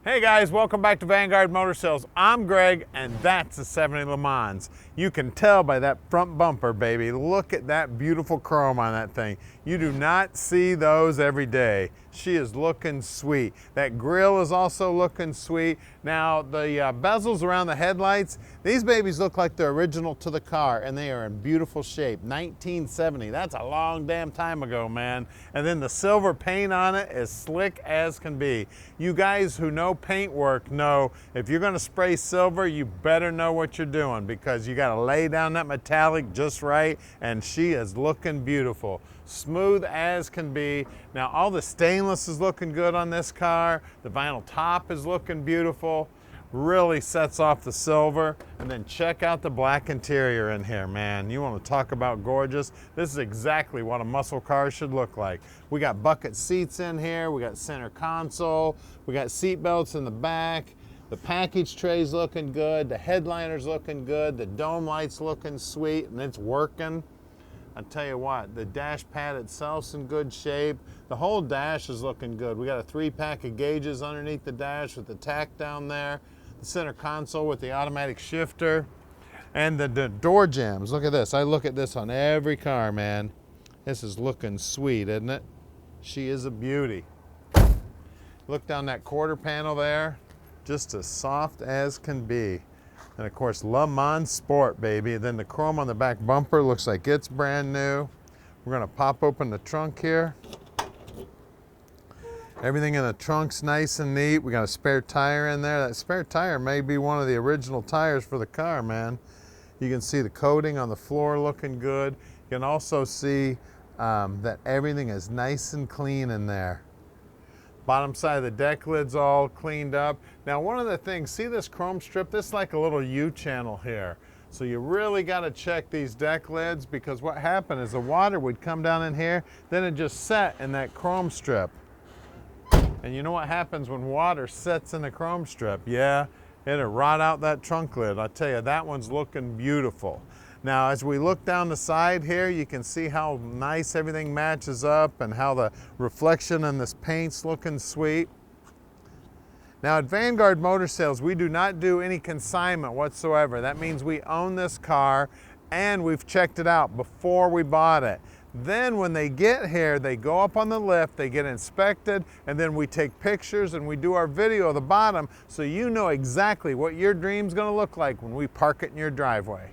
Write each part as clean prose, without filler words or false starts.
Hey guys, welcome back to Vanguard Motor Sales. I'm Greg, and that's the 70 Lemans. You can tell by that front bumper, baby. Look at that beautiful chrome on that thing. You do not see those every day. She is looking sweet. That grille is also looking sweet. Now, the bezels around the headlights, these babies look like they're original to the car, and they are in beautiful shape. 1970, that's a long damn time ago, man. And then the silver paint on it is slick as can be. You guys who know paint work know if you're gonna spray silver, you better know what you're doing, because you gotta lay down that metallic just right, and she is looking beautiful. Smooth as can be. Now all the stainless is looking good on this car. The vinyl top is looking beautiful. Really sets off the silver. And then check out the black interior in here, man. You want to talk about gorgeous? This is exactly what a muscle car should look like. We got bucket seats in here. We got center console. We got seat belts in the back. The package tray's looking good. The headliner's looking good. The dome light's looking sweet, and it's working. I tell you what, the dash pad itself's in good shape. The whole dash is looking good. We got a 3-pack of gauges underneath the dash with the tack down there. The center console with the automatic shifter. And the door jambs. Look at this. I look at this on every car, man. This is looking sweet, isn't it? She is a beauty. Look down that quarter panel there. Just as soft as can be. And of course, Le Mans Sport, baby. Then the chrome on the back bumper looks like it's brand new. We're gonna pop open the trunk here. Everything in the trunk's nice and neat. We got a spare tire in there. That spare tire may be one of the original tires for the car, man. You can see the coating on the floor looking good. You can also see that everything is nice and clean in there. Bottom side of the deck lid's all cleaned up. Now, one of the things, see this chrome strip? This is like a little U-channel here. So you really got to check these deck lids, because what happened is the water would come down in here, then it just set in that chrome strip. And you know what happens when water sets in the chrome strip? Yeah, it'll rot out that trunk lid. I tell you, that one's looking beautiful. Now, as we look down the side here, you can see how nice everything matches up and how the reflection in this paint's looking sweet. Now, at Vanguard Motor Sales, we do not do any consignment whatsoever. That means we own this car and we've checked it out before we bought it. Then when they get here, they go up on the lift, they get inspected, and then we take pictures and we do our video of the bottom, so you know exactly what your dream's gonna look like when we park it in your driveway.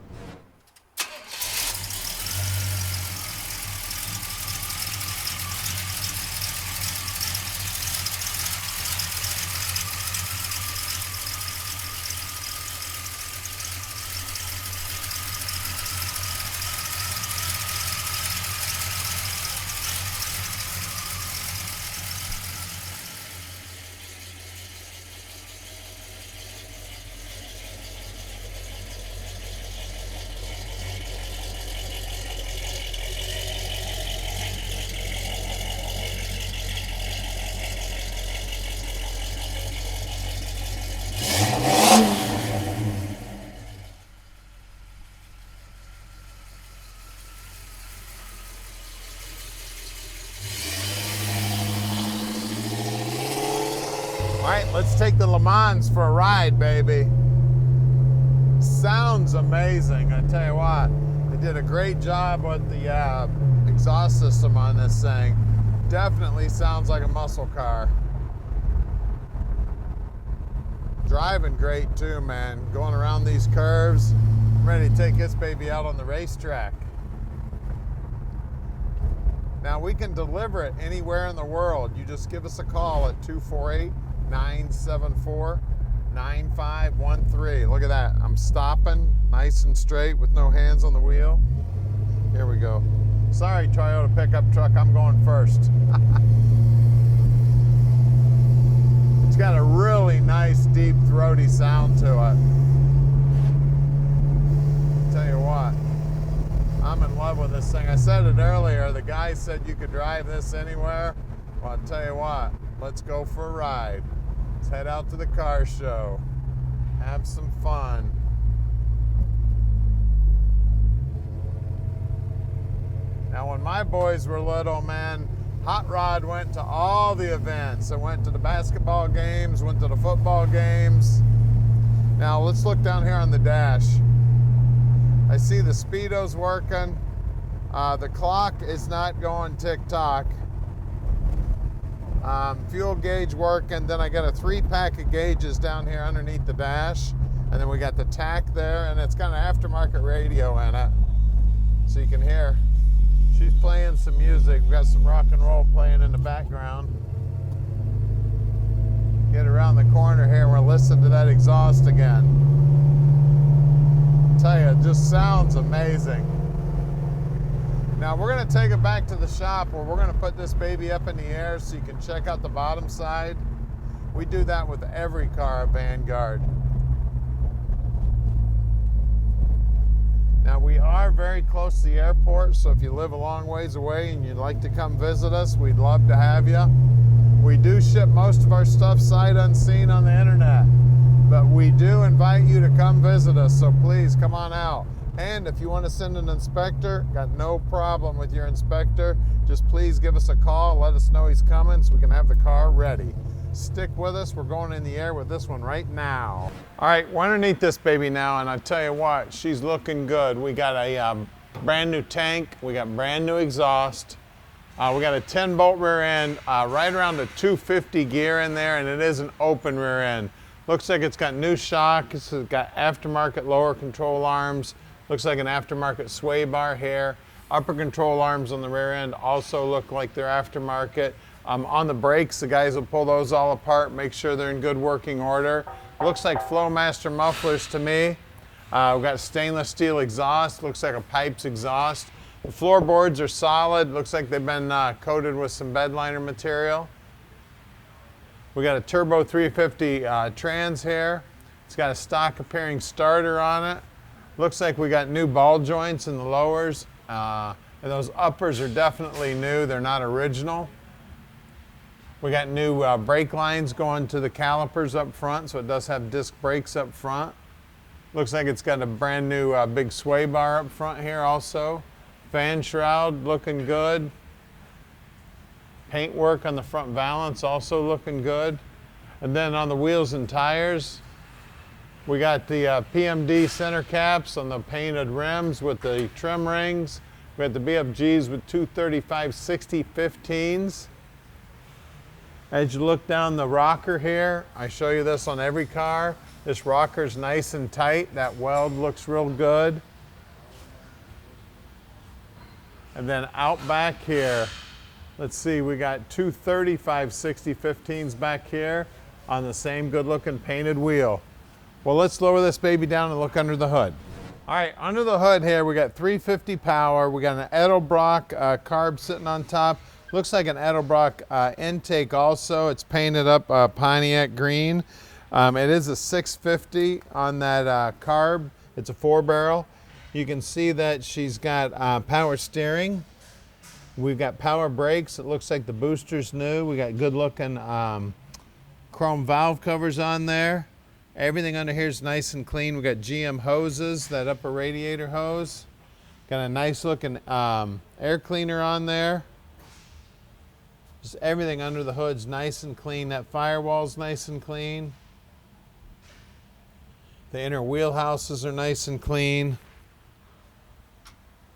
All right, let's take the Le Mans for a ride, baby. Sounds amazing, I tell you what. They did a great job with the exhaust system on this thing. Definitely sounds like a muscle car. Driving great too, man. Going around these curves. I'm ready to take this baby out on the racetrack. Now, we can deliver it anywhere in the world. You just give us a call at 248-974-9513. Look at that. I'm stopping nice and straight with no hands on the wheel. Here we go. Sorry, Toyota pickup truck, I'm going first. It's got a really nice, deep, throaty sound to it. Tell you what, I'm in love with this thing. I said it earlier, the guy said you could drive this anywhere. Well, I'll tell you what, let's go for a ride. Let's head out to the car show. Have some fun. Now, when my boys were little, man, Hot Rod went to all the events. It went to the basketball games, went to the football games. Now let's look down here on the dash. I see the speedo's working. The clock is not going tick-tock. Fuel gauge working. Then I got a 3-pack of gauges down here underneath the dash. And then we got the tack there, and it's got an aftermarket radio in it. So you can hear. She's playing some music. We've got some rock and roll playing in the background. Get around the corner here and we'll listen to that exhaust again. I tell you, it just sounds amazing. Now we're gonna take it back to the shop where we're gonna put this baby up in the air so you can check out the bottom side. We do that with every car at Vanguard. Now we are very close to the airport, so if you live a long ways away and you'd like to come visit us, we'd love to have you. We do ship most of our stuff sight unseen on the internet, but we do invite you to come visit us, so please come on out. And if you want to send an inspector, got no problem with your inspector. Just please give us a call, let us know he's coming so we can have the car ready. Stick with us, we're going in the air with this one right now. All right, we're underneath this baby now, and I tell you what, she's looking good. We got a brand new tank, we got brand new exhaust, we got a 10-bolt rear end, right around the 250 gear in there, and it is an open rear end. Looks like it's got new shocks, it's got aftermarket lower control arms, looks like an aftermarket sway bar here. Upper control arms on the rear end also look like they're aftermarket. On the brakes, the guys will pull those all apart, make sure they're in good working order. Looks like Flowmaster mufflers to me. We've got stainless steel exhaust, looks like a pipes exhaust. The floorboards are solid, looks like they've been coated with some bed liner material. We got a turbo 350 trans here. It's got a stock appearing starter on it. Looks like we got new ball joints in the lowers. And those uppers are definitely new, they're not original. We got new brake lines going to the calipers up front, so it does have disc brakes up front. Looks like it's got a brand new big sway bar up front here also. Fan shroud looking good. Paint work on the front valance also looking good. And then on the wheels and tires, we got the PMD center caps on the painted rims with the trim rings. We got the BFGs with 235/60 15s. As you look down the rocker here, I show you this on every car. This rocker's nice and tight. That weld looks real good. And then out back here, let's see, we got 235/60 15s back here on the same good looking painted wheel. Well, let's lower this baby down and look under the hood. All right, under the hood here, we got 350 power. We got an Edelbrock carb sitting on top. Looks like an Edelbrock intake also. It's painted up Pontiac green. It is a 650 on that carb. It's a 4-barrel. You can see that she's got power steering. We've got power brakes. It looks like the booster's new. We got good looking chrome valve covers on there. Everything under here is nice and clean. We got GM hoses, that upper radiator hose. Got a nice looking air cleaner on there. Just everything under the hood's nice and clean. That firewall's nice and clean. The inner wheelhouses are nice and clean.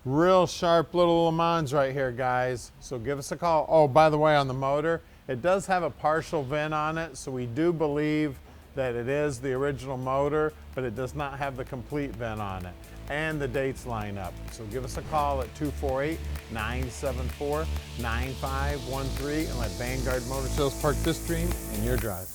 Real sharp little Lemans right here, guys. So give us a call. Oh, by the way, on the motor, it does have a partial VIN on it, so we do believe that it is the original motor, but it does not have the complete VIN on it. And the dates line up. So give us a call at 248-974-9513 and let Vanguard Motor Sales park this dream in your drive.